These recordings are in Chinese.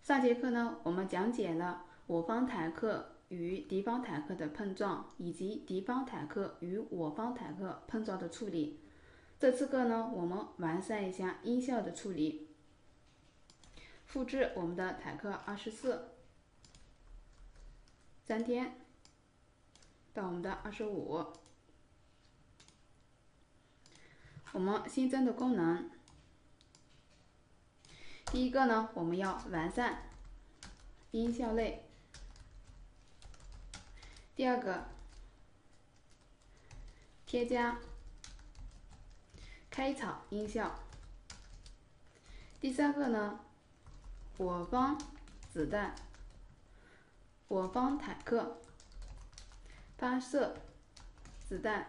上节课呢，我们讲解了我方坦克与敌方坦克的碰撞，以及敌方坦克与我方坦克碰撞的处理。这次课呢，我们完善一下音效的处理。复制我们的坦克24，粘贴到我们的25。我们新增的功能，第一个呢，我们要完善音效类。第二个，添加开场音效。第三个呢，我方子弹、我方坦克发射子弹，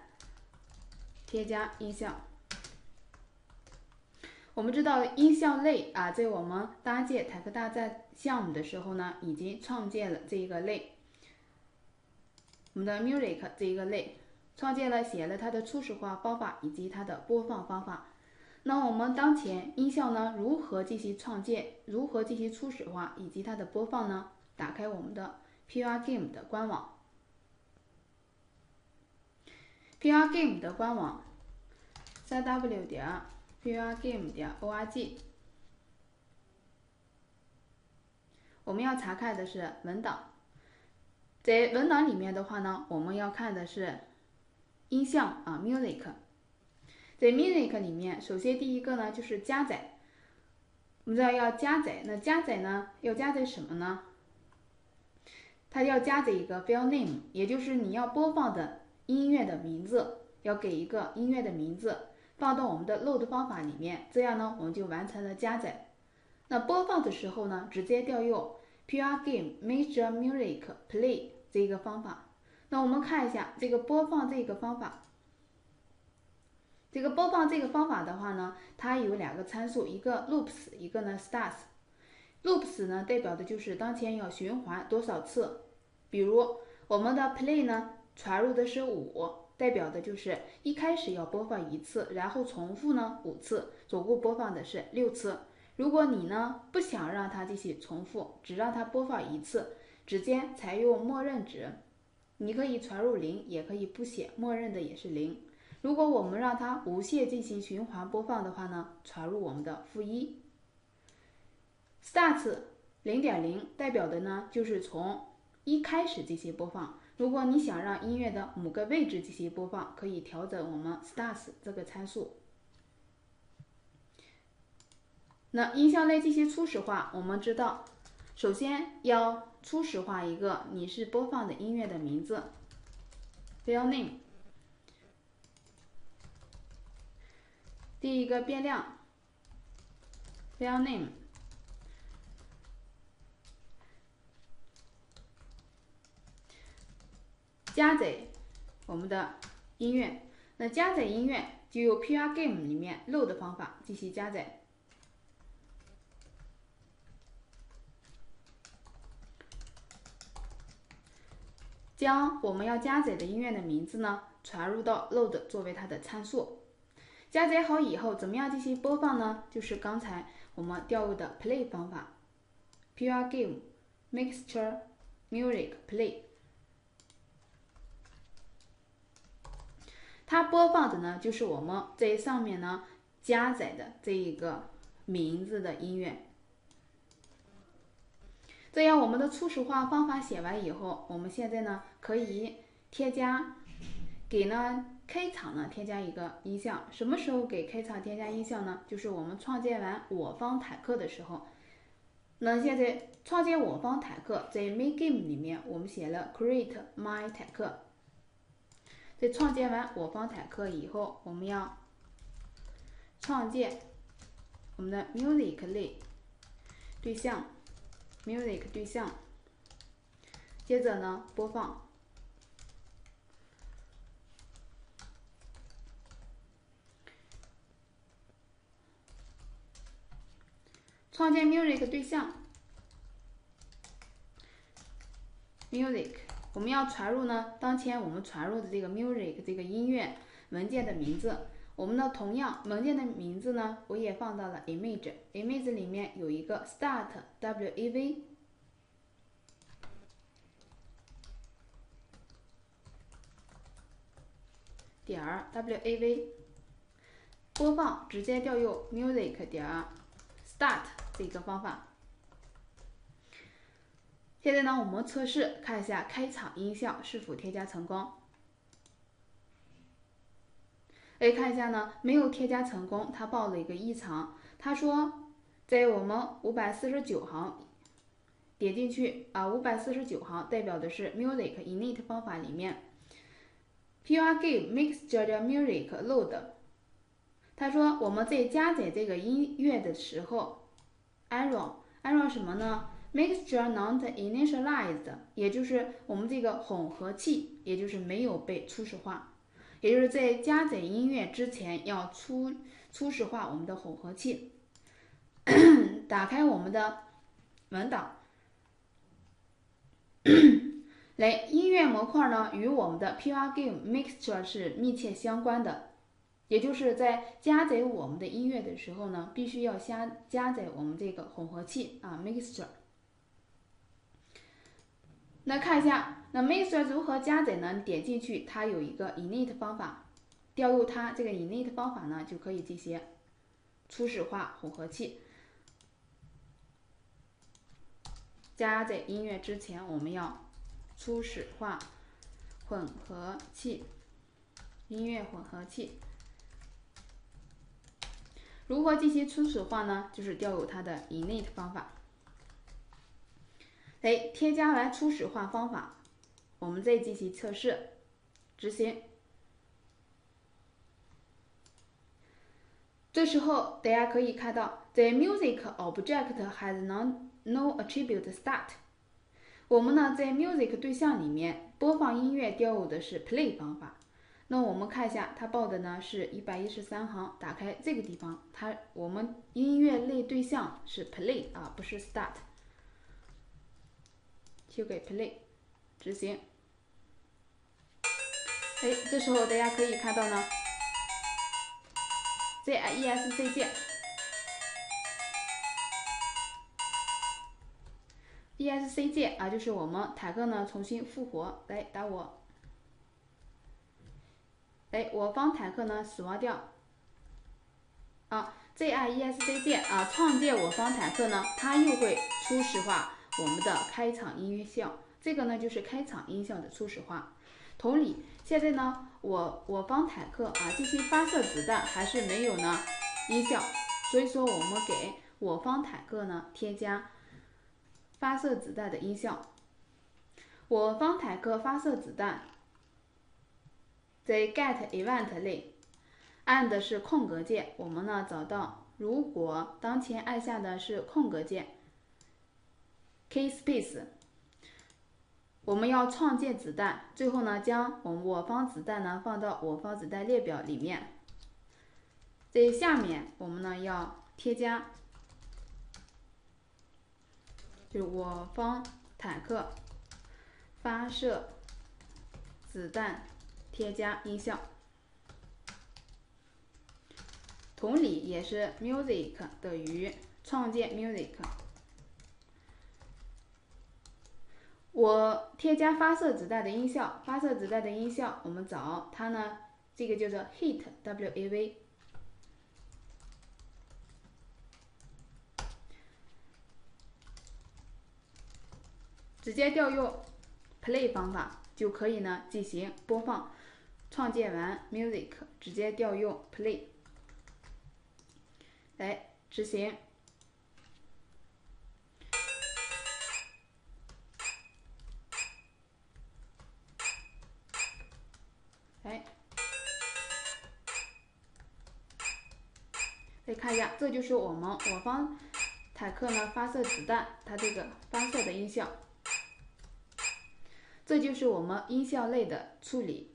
添加音效。我们知道音效类啊，在我们搭建坦克大战项目的时候呢，已经创建了这一个类，我们的 music 这一个类，创建了写了它的初始化方法以及它的播放方法。那我们当前音效呢，如何进行创建，如何进行初始化以及它的播放呢？打开我们的 Purgame 的官网 ，Purgame 的官网3w.purgame.org。我们要查看的是文档，在文档里面的话呢，我们要看的是音像啊 ，music。在 music 里面，首先第一个呢就是加载。我们知道要加载，那加载呢要加载什么呢？它要加载一个 file name， 也就是你要播放的音乐的名字，要给一个音乐的名字，放到我们的 load 方法里面，这样呢我们就完成了加载。那播放的时候呢，直接调用 Purgame Major Music Play 这个方法。那我们看一下这个播放这个方法。这个播放这个方法的话呢，它有两个参数，一个 loops， 一个呢 starts。loops 呢代表的就是当前要循环多少次，比如我们的 play 呢传入的是5，代表的就是一开始要播放1次，然后重复呢5次，总共播放的是6次。如果你呢不想让它进行重复，只让它播放1次，直接采用默认值，你可以传入0，也可以不写，默认的也是0。如果我们让它无限进行循环播放的话呢，传入我们的-1。Start 0.0 代表的呢就是从1开始进行播放。如果你想让音乐的某个位置进行播放，可以调整我们 starts 这个参数。那音效类进行初始化，我们知道，首先要初始化一个你是播放的音乐的名字 ，file name。第一个变量 file name， 加载我们的音乐。那加载音乐就用 Purgame 里面 load 方法进行加载。将我们要加载的音乐的名字呢传入到 load 作为它的参数。加载好以后，怎么样进行播放呢？就是刚才我们调用的 play 方法 ，Purgame Mixture Music Play。它播放的呢，就是我们在上面呢加载的这一个名字的音乐。这样我们的初始化方法写完以后，我们现在呢可以添加给呢开场呢添加一个音效。什么时候给开场添加音效呢？就是我们创建完我方坦克的时候。那现在创建我方坦克，在 main game 里面我们写了 create my 坦克。在创建完我方坦克以后，我们要创建我们的 music 类对象 music 对象，接着呢播放。创建 music 对象 music， 我们要传入呢当前我们传入的这个 music 这个音乐文件的名字。我们呢同样文件的名字呢，我也放到了 image 里面有一个 start wav 点 wav 播放直接调用 music 点 start 这个方法。现在呢，我们测试看一下开场音效是否添加成功。看一下呢，没有添加成功，它报了一个异常。他说，在我们549行点进去549行代表的是 music init 方法里面 purgive mixture music load。他说我们在加载这个音乐的时候 error 什么呢？Mixture not initialized， 也就是我们这个混合器，也就是没有被初始化，也就是在加载音乐之前要初始化我们的混合器。打开我们的文档，来，音乐模块呢与我们的 purgive mixture 是密切相关的，也就是在加载我们的音乐的时候呢，必须要加载我们这个混合器mixture。那看一下，那 mixture 如何加载呢？点进去，它有一个 init 方法，调用它这个 init 方法呢，就可以进行初始化混合器。加载音乐之前，我们要初始化混合器，音乐混合器。如何进行初始化呢？就是调用它的 init 方法。添加完初始化方法，我们再进行测试，执行。这时候大家可以看到 ，the music object has no attribute start。我们呢在 music 对象里面播放音乐调用的是 play 方法。那我们看一下，它报的呢是113行，打开这个地方，我们音乐类对象是 play 不是 start。修改 play， 执行。这时候大家可以看到呢 ，ZESC 键 ，ESC 键就是我们坦克呢重新复活，来打我，我方坦克呢死亡掉。ZESC 键创建我方坦克呢，它又会初始化我们的开场音效，这个呢就是开场音效的初始化。同理，现在呢我方坦克进行发射子弹还是没有呢音效，所以说我们给我方坦克呢添加发射子弹的音效。我方坦克发射子弹，在 get event 类按的是空格键，我们呢找到，如果当前按下的是空格键 key space， 我们要创建子弹，最后呢将我方子弹呢放到我方子弹列表里面。在下面我们呢要添加，就是我方坦克发射子弹添加音效。同理也是 music 等于创建 music。我添加发射子弹的音效，发射子弹的音效，我们找它呢，这个叫做 hit wav。直接调用 play 方法就可以呢进行播放。创建完 music， 直接调用 play。来执行。再看一下，这就是我方坦克呢发射子弹，它这个发射的音效。这就是我们音效类的处理。